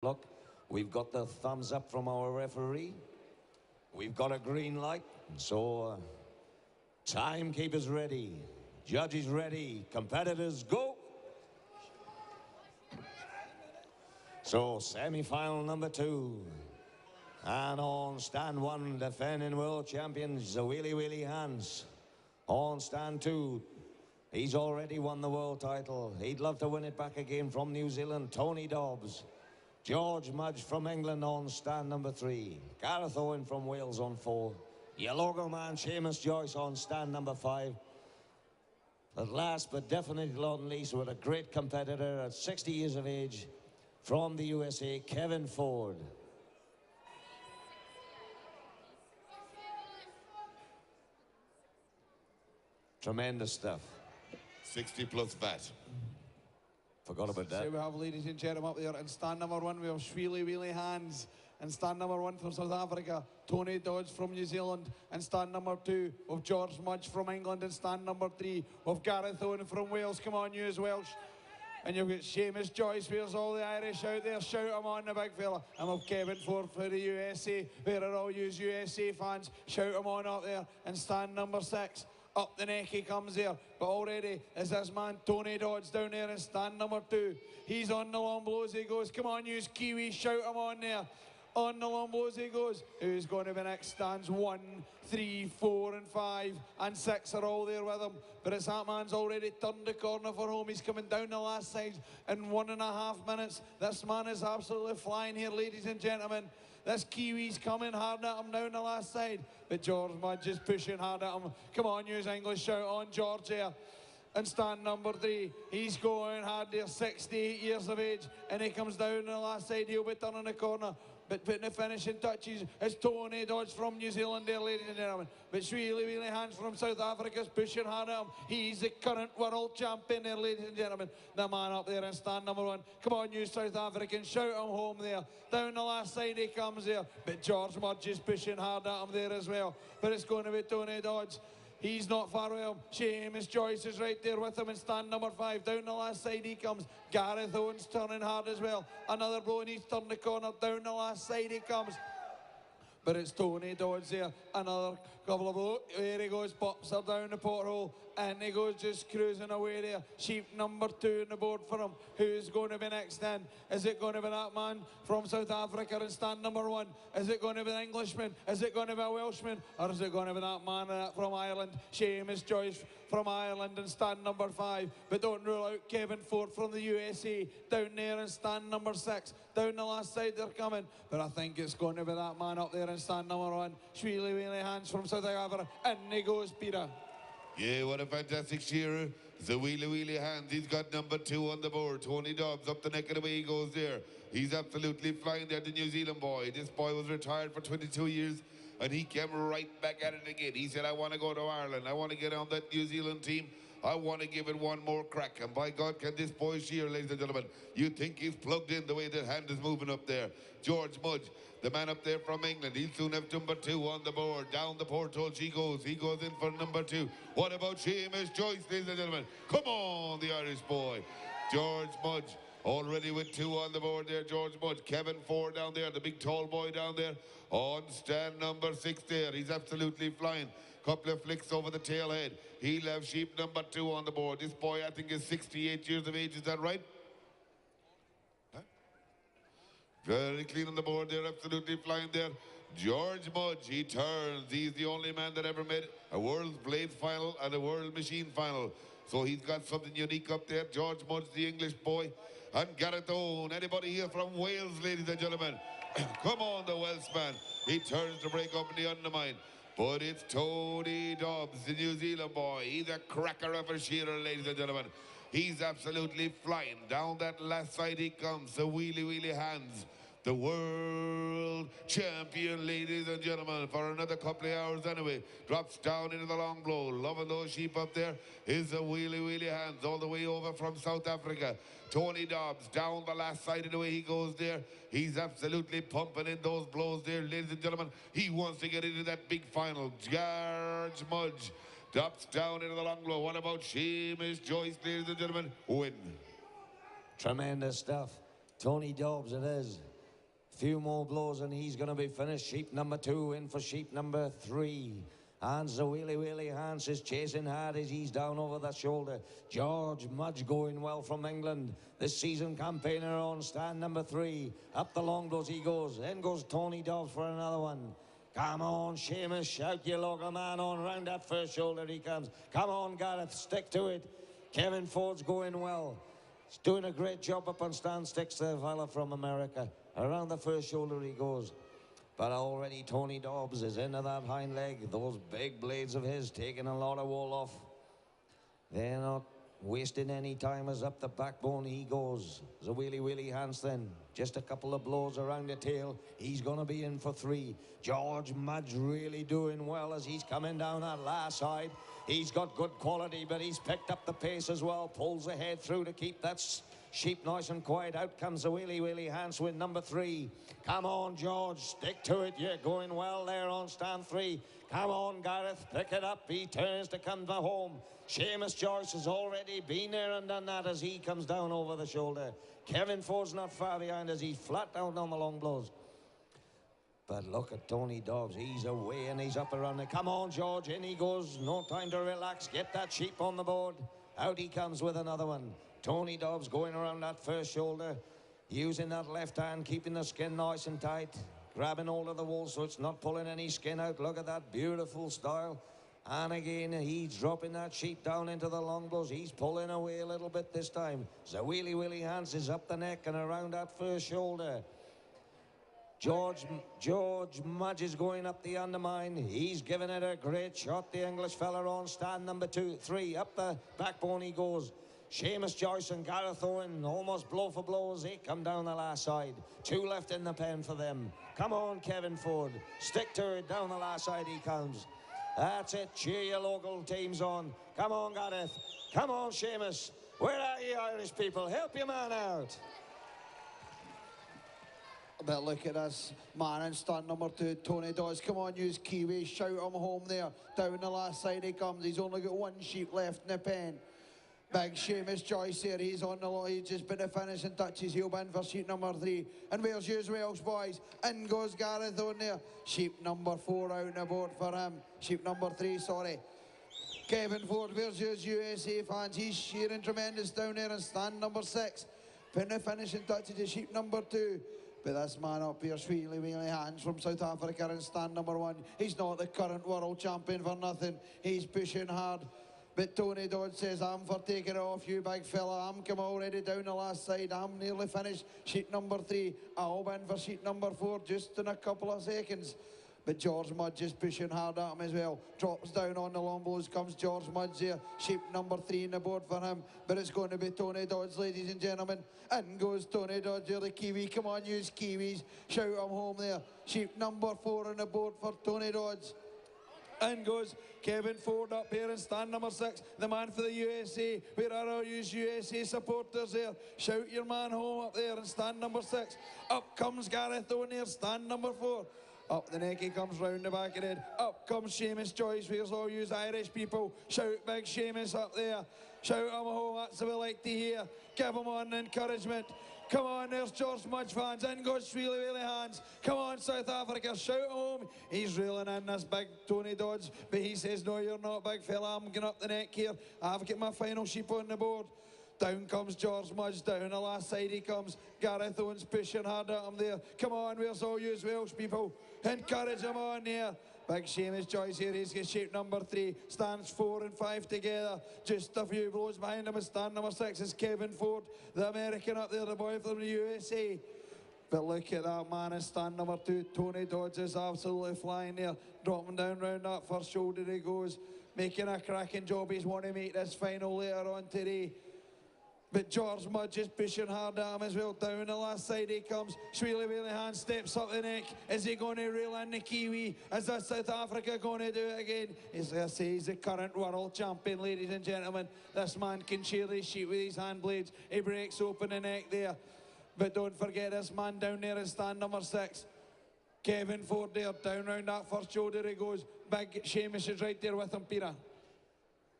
Look, we've got the thumbs up from our referee. We've got a green light. So, timekeepers ready. Judges ready. Competitors go. So, semi-final number 2. And on stand 1, defending world champions, the Wheelie Wheelie Hans. On stand 2, he's already won the world title. He'd love to win it back again from New Zealand, Tony Dobbs. George Mudge from England on stand number 3. Gareth Owen from Wales on 4. Your logo man, Seamus Joyce on stand number 5. But last but definitely not least, with a great competitor at 60 years of age from the USA, Kevin Ford. Tremendous stuff. 60 plus VAT. Forgot about that. So we have, ladies and gentlemen, up there in stand number 1, we have Shearing Wheelie Hands. And stand number 1 from South Africa, Tony Dodge from New Zealand. And stand number 2 of George Mudge from England. And stand number 3 of Gareth Owen from Wales. Come on, you as Welsh. And you've got Seamus Joyce. Where's all the Irish out there? Shout them on, the big fella. And we've Kevin Ford for the USA. Where are all you USA fans? Shout them on up there. And stand number 6. Up the neck he comes there, but already is this man Tony Dodds down there in stand number 2. He's on the long blows, he goes. Come on, you Kiwis, shout him on there. On the long blows he goes. Who's going to be next? Stands 1, 3, 4 and 5 and 6 are all there with him. But it's that man's already turned the corner for home. He's coming down the last side in 1.5 minutes. This man is absolutely flying here, ladies and gentlemen. This Kiwi's coming hard at him down the last side. But George Mudge is pushing hard at him. Come on, use English, shout on George here. And stand number 3, he's going hard there, 68 years of age. And he comes down the last side, he'll be turning the corner. But putting the finishing touches is Tony Dodge from New Zealand there, ladies and gentlemen. But Shearing Wheelie Hands from South Africa is pushing hard at him. He's the current world champion there, ladies and gentlemen. The man up there in stand number 1. Come on, you South Africans, shout him home there. Down the last side he comes there. But George Mudge is pushing hard at him there as well. But it's going to be Tony Dodge. He's not far away. Seamus Joyce is right there with him in stand number 5. Down the last side he comes. Gareth Owens turning hard as well. Another blow and he's turned the corner. Down the last side he comes. But it's Tony Dodds there. Another couple of blows. There he goes. Pops her down the porthole. And he goes just cruising away there. Sheep number 2 on the board for him. Who's going to be next then? Is it going to be that man from South Africa in stand number 1? Is it going to be the Englishman? Is it going to be a Welshman? Or is it going to be that man from Ireland? Seamus Joyce from Ireland in stand number 5. But don't rule out Kevin Ford from the USA down there in stand number 6. Down the last side they're coming. But I think it's going to be that man up there in stand number 1. Shearing Wheelie Hands from South Africa. And he goes, Peter. Yeah, what a fantastic shearer. The Wheelie Wheelie Hands. He's got number 2 on the board. Tony Dobbs up the neck of the way he goes there. He's absolutely flying there, the New Zealand boy. This boy was retired for 22 years and he came right back at it again. He said, I want to go to Ireland. I want to get on that New Zealand team. I want to give it one more crack. And by God, can this boy shear, ladies and gentlemen. You think he's plugged in the way that hand is moving up there. George Mudge, the man up there from England. He'll soon have number 2 on the board. Down the porthole she goes. He goes in for number 2. What about Seamus Joyce, ladies and gentlemen? Come on, the Irish boy. George Mudge. Already with 2 on the board there, George Mudge. Kevin Ford down there, the big tall boy down there. On stand number 6 there. He's absolutely flying. Couple of flicks over the tail head. He'll have sheep number 2 on the board. This boy, I think, is 68 years of age. Is that right? Huh? Very clean on the board there. Absolutely flying there. George Mudge, he turns. He's the only man that ever made a World Blade final and a World Machine final. So he's got something unique up there. George Mudge, the English boy. And Gareth Owen. Anybody here from Wales, ladies and gentlemen? Come on, the Welshman. He turns to break up in the undermine. But it's Tony Dobbs, the New Zealand boy. He's a cracker of a shearer, ladies and gentlemen. He's absolutely flying. Down that last side he comes. The Wheelie Wheelie Hands. The world champion, ladies and gentlemen, for another couple of hours anyway. Drops down into the long blow. Loving those sheep up there is the Wheelie Wheelie Hands all the way over from South Africa. Tony Dobbs down the last side of the way he goes there. He's absolutely pumping in those blows there, ladies and gentlemen. He wants to get into that big final. George Mudge drops down into the long blow. What about Seamus Joyce, ladies and gentlemen? Win. Tremendous stuff. Tony Dobbs it is. Few more blows and he's going to be finished. Sheep number 2 in for sheep number 3. And the Wheelie Hans is chasing hard as he's down over the shoulder. George Mudge going well from England. This season campaigner on stand number 3. Up the long blows he goes. Then goes Tony Dobbs for another one. Come on, Sheamus, shout your local man on round that first shoulder he comes. Come on, Gareth, stick to it. Kevin Ford's going well. He's doing a great job up on stand sticks, the fella from America. Around the first shoulder he goes. But already Tony Dobbs is into that hind leg. Those big blades of his taking a lot of wool off. They're not wasting any time as up the backbone he goes. The Wheelie Hans then. Just a couple of blows around the tail. He's going to be in for 3. George Mudge really doing well as he's coming down that last side. He's got good quality, but he's picked up the pace as well. Pulls ahead through to keep that sheep nice and quiet. Out comes the Wheelie Hans with number 3. Come on, George, stick to it. You're going well there on stand 3. Come on, Gareth, pick it up. He turns to come home. Seamus Joyce has already been there and done that as he comes down over the shoulder. Kevin Ford's not far behind as he's flat down on the long blows. But look at Tony Dobbs. He's away and he's up around it. Come on, George. In he goes. No time to relax. Get that sheep on the board. Out he comes with another one. Tony Dobbs going around that first shoulder. Using that left hand, keeping the skin nice and tight. Grabbing hold of the wool so it's not pulling any skin out. Look at that beautiful style. And again, he's dropping that sheep down into the long blows. He's pulling away a little bit this time. The Wheelie Hans is up the neck and around that first shoulder. George Mudge is going up the undermine. He's giving it a great shot. The English fella on stand number 3. Up the backbone he goes. Seamus Joyce and Gareth Owen almost blow for blow as they come down the last side. 2 left in the pen for them. Come on, Kevin Ford. Stick to it. Down the last side he comes. That's it. Cheer your local teams on. Come on, Gareth. Come on, Seamus. Where are you, Irish people? Help your man out. But look at this man in stand number 2, Tony Dawes. Come on, use Kiwi. Shout him home there. Down the last side he comes. He's only got 1 sheep left in the pen. Big Seamus Joyce here. He's on the lot. He's just been the finishing touches. He'll be in for sheep number 3. And where's yours, Welsh boys? In goes Gareth on there. Sheep number 4 out on the board for him. Sheep number 3, sorry. Kevin Ford, where's yours, USA fans? He's shearing tremendous down there in stand number 6. Putting the finishing touches to sheep number 2. But this man up here, Wheelie Hans from South Africa in stand number 1. He's not the current world champion for nothing. He's pushing hard. But Tony Dodd says, I'm for taking it off you, big fella. I'm come already down the last side. I'm nearly finished. Sheet number 3. I'll be in for sheet number 4 just in a couple of seconds. But George Mudge is pushing hard at him as well. Drops down on the long blows. Comes George Mudge here. Sheep number 3 in the board for him. But it's going to be Tony Dodds, ladies and gentlemen. In goes Tony Dodds here, the Kiwi. Come on, use Kiwis. Shout him home there. Sheep number 4 on the board for Tony Dodds. In goes Kevin Ford up here in stand number 6, the man for the USA. Where are our USA supporters there? Shout your man home up there in stand number 6. Up comes Gareth O'Neill, stand number 4. Up the neck he comes round the back of the head. Up comes Seamus Joyce. Where's all you Irish people? Shout big Seamus up there. Shout him home, that's what we like to hear. Give him on encouragement. Come on, there's George Mudge fans. In goes Wheelie Hans. Come on, South Africa, shout him home. He's reeling in this big Tony Dodds, but he says, no, you're not, big fella. I'm going up the neck here. I've got my final sheep on the board. Down comes George Mudge. Down the last side he comes. Gareth Owens pushing hard at him there. Come on, where's all you Welsh people? Encourage him on here. Big Seamus Joyce here, he's got sheep number 3, stands 4 and 5 together. Just a few blows behind him is stand number 6 is Kevin Ford, the American up there, the boy from the USA. But look at that man in stand number 2, Tony Dodds is absolutely flying there, dropping down round that first shoulder he goes, making a cracking job. He's want to make this final later on today. But George Mudge is pushing hard at him as well. Down the last side he comes. Wheelie Hans steps up the neck. Is he going to reel in the Kiwi? Is that South Africa going to do it again? As I say, he's the current world champion, ladies and gentlemen. This man can shear his sheep with his hand blades. He breaks open the neck there. But don't forget this man down there in stand number 6. Kevin Ford there, down round that first shoulder he goes. Big Seamus is right there with him, Peter.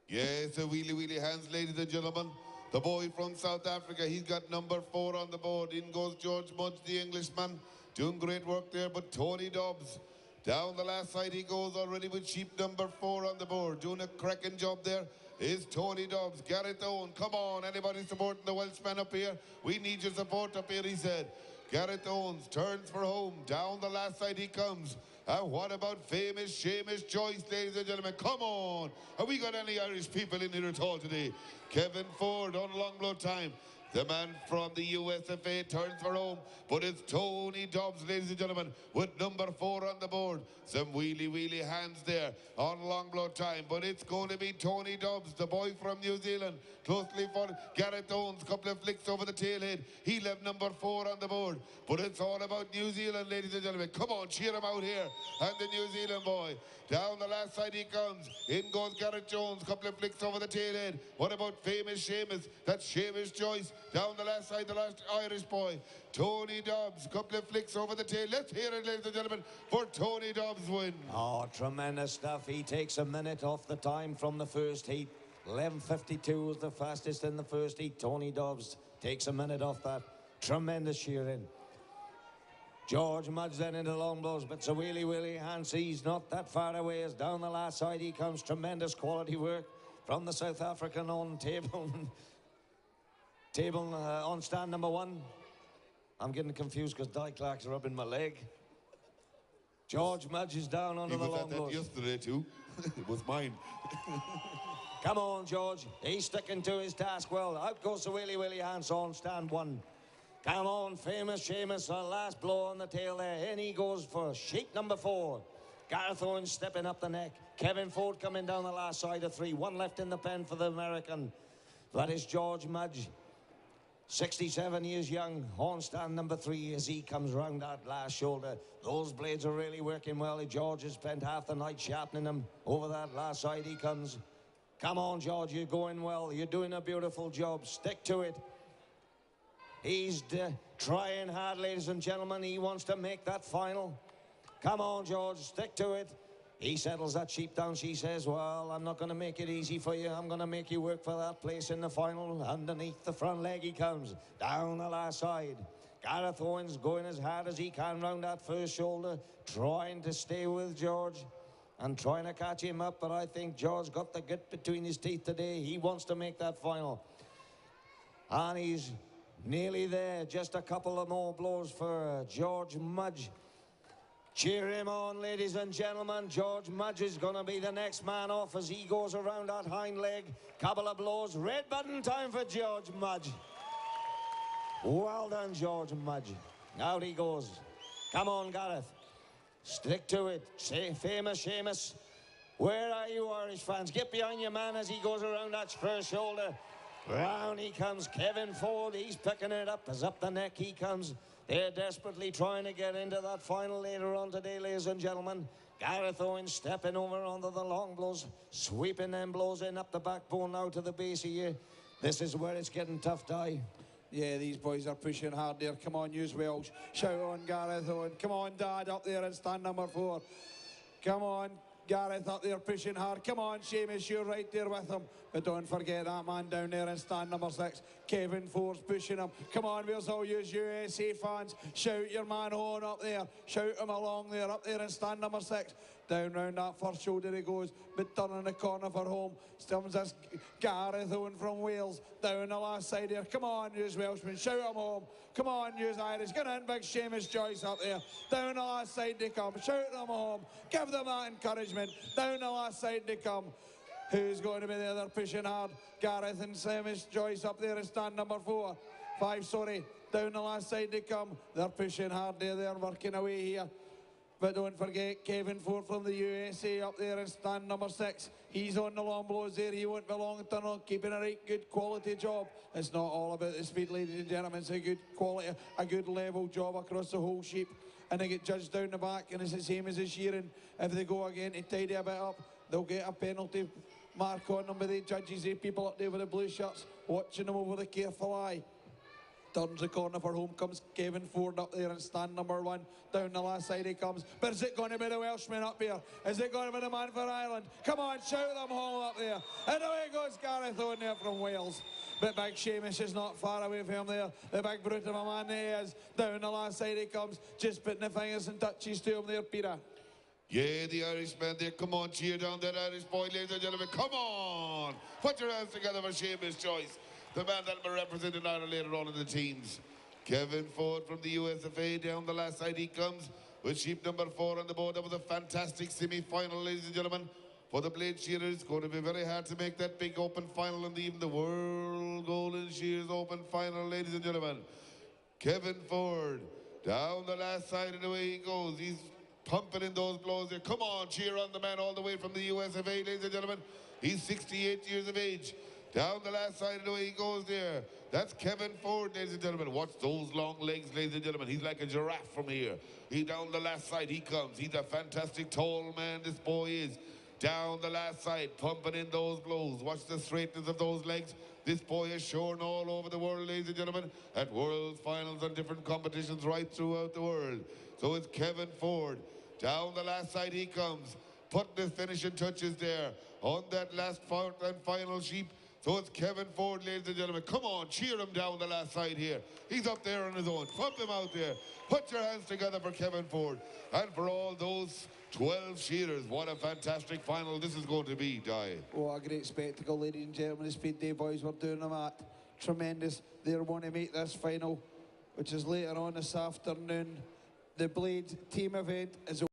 Yes, the Wheelie Hans, ladies and gentlemen. The boy from South Africa, he's got number 4 on the board. In goes George Mudge, the Englishman. Doing great work there, but Tony Dobbs down the last side he goes already with sheep number 4 on the board. Doing a cracking job there is Tony Dobbs. Gareth Owen, come on, anybody supporting the Welshman up here? We need your support up here, he said. Gareth Owens turns for home. Down the last side he comes. And what about famous Seamus Joyce, ladies and gentlemen? Come on. Have we got any Irish people in here at all today? Kevin Ford on long blow time. The man from the USFA turns for home, but it's Tony Dobbs, ladies and gentlemen, with number 4 on the board. Some wheelie hands there on long blow time, but it's going to be Tony Dobbs, the boy from New Zealand, closely followed. Gareth Owens, couple of flicks over the tailhead. He left number 4 on the board, but it's all about New Zealand, ladies and gentlemen. Come on, cheer him out here. And the New Zealand boy. Down the last side he comes. In goes Gareth Jones, couple of flicks over the tailhead. What about famous Seamus? That's Seamus Joyce. Down the last side, the last Irish boy. Tony Dobbs, couple of flicks over the tail. Let's hear it, ladies and gentlemen, for Tony Dobbs' win. Oh, tremendous stuff. He takes a minute off the time from the first heat. 11:52 was the fastest in the first heat. Tony Dobbs takes a minute off that. Tremendous shearing. George Mudge then into long blows, but Sir Willie Hans, he's not that far away. As down the last side he comes. Tremendous quality work from the South African on table. On stand number 1. I'm getting confused because Di Clark's rubbing my leg. George Mudge is down under the long blows. He was at that yesterday too. It was mine. Come on, George. He's sticking to his task well. Out goes Sir Willie Hans on stand 1. Come on, famous Seamus, a last blow on the tail there. In he goes for sheep number 4. Gareth Owens stepping up the neck. Kevin Ford coming down the last side of 3. 1 left in the pen for the American. That is George Mudge. 67 years young, on stand number 3 as he comes round that last shoulder. Those blades are really working well. George has spent half the night sharpening them. Over that last side he comes. Come on, George, you're going well. You're doing a beautiful job. Stick to it. He's trying hard, ladies and gentlemen. He wants to make that final. Come on, George, stick to it. He settles that sheep down. She says, well, I'm not going to make it easy for you. I'm going to make you work for that place in the final. Underneath the front leg he comes. Down the last side. Gareth Owens going as hard as he can round that first shoulder. Trying to stay with George. And trying to catch him up. But I think George got the gut between his teeth today. He wants to make that final. And he's nearly there. Just a couple of more blows for George Mudge. Cheer him on, ladies and gentlemen. George Mudge is going to be the next man off as he goes around that hind leg. Couple of blows. Red button time for George Mudge. Well done, George Mudge. Out he goes. Come on, Gareth. Stick to it. Say, famous Seamus. Where are you, Irish fans? Get behind your man as he goes around that first shoulder. Round he comes. Kevin Ford. He's picking it up. As up the neck he comes. They're desperately trying to get into that final later on today, ladies and gentlemen. Gareth Owens stepping over onto the long blows, sweeping them blows in up the backbone now to the base of you. This is where it's getting tough, Di. Yeah, these boys are pushing hard there. Come on, use Welsh. Shout on Gareth Owen. Come on, Dad, up there in stand number 4. Come on, Gareth up there pushing hard. Come on, Seamus, you're right there with him. But don't forget that man down there in stand number 6. Kevin Ford's pushing him. Come on, where's all you USA fans? Shout your man on up there. Shout him along there, up there in stand number 6. Down round that first shoulder he goes, but turning the corner for home. Still this Gareth Owen from Wales. Down the last side here. Come on, use Welshman. Shout him home. Come on, use Irish. Get in, big Seamus Joyce up there. Down the last side they come. Shout them home. Give them that encouragement. Down the last side they come. Who's going to be there? They're pushing hard. Gareth and Seamus Joyce up there in stand number 5, sorry. Down the last side they come. They're pushing hard there. They're working away here. But don't forget Kevin Ford from the USA up there in stand number 6. He's on the long blows there. He won't be long to turn on, keeping a right good quality job. It's not all about the speed, ladies and gentlemen. It's a good quality, a good level job across the whole sheep. And they get judged down the back, and it's the same as the shearing. If they go again to tidy a bit up, they'll get a penalty mark on them by the judges. The people up there with the blue shirts watching them over the careful eye. Turns the corner for home comes Kevin Ford up there in stand number 1. Down the last side he comes. But is it going to be the Welshman up here? Is it going to be the man for Ireland? Come on, shout them all up there. And away goes Gareth Owen there from Wales. But big Seamus is not far away from him there. The big brute of a man he is. Down the last side he comes. Just putting the fingers and touches to him there, Peter. Yeah, the Irishman there. Come on, cheer down that Irish boy, ladies and gentlemen. Come on! Put your hands together for Seamus Joyce, the man that will be representing Ireland later on in the teams. Kevin Ford from the USFA. Down the last side he comes with sheep number 4 on the board. That was a fantastic semi-final, ladies and gentlemen. For the Blade Shearers, it's going to be very hard to make that big open final and even the World Golden Shears Open Final, ladies and gentlemen. Kevin Ford, down the last side and away he goes. He's pumping in those blows there. Come on, cheer on the man all the way from the USFA, ladies and gentlemen. He's 68 years of age. Down the last side and away he goes there. That's Kevin Ford, ladies and gentlemen. Watch those long legs, ladies and gentlemen. He's like a giraffe from here. He down the last side he comes. He's a fantastic tall man, this boy is. Down the last side, pumping in those blows. Watch the straightness of those legs. This boy is shown all over the world, ladies and gentlemen, at world finals and different competitions right throughout the world. So it's Kevin Ford. Down the last side he comes, putting the finishing touches there on that last fourth and final sheep. So it's Kevin Ford, ladies and gentlemen. Come on, cheer him down the last side here. He's up there on his own. Pump him out there. Put your hands together for Kevin Ford. And for all those 12 shearers, what a fantastic final this is going to be, Di. Oh, a great spectacle, ladies and gentlemen. The Speed Day boys were doing them at. Tremendous. They're going to make this final, which is later on this afternoon. The Blade team event is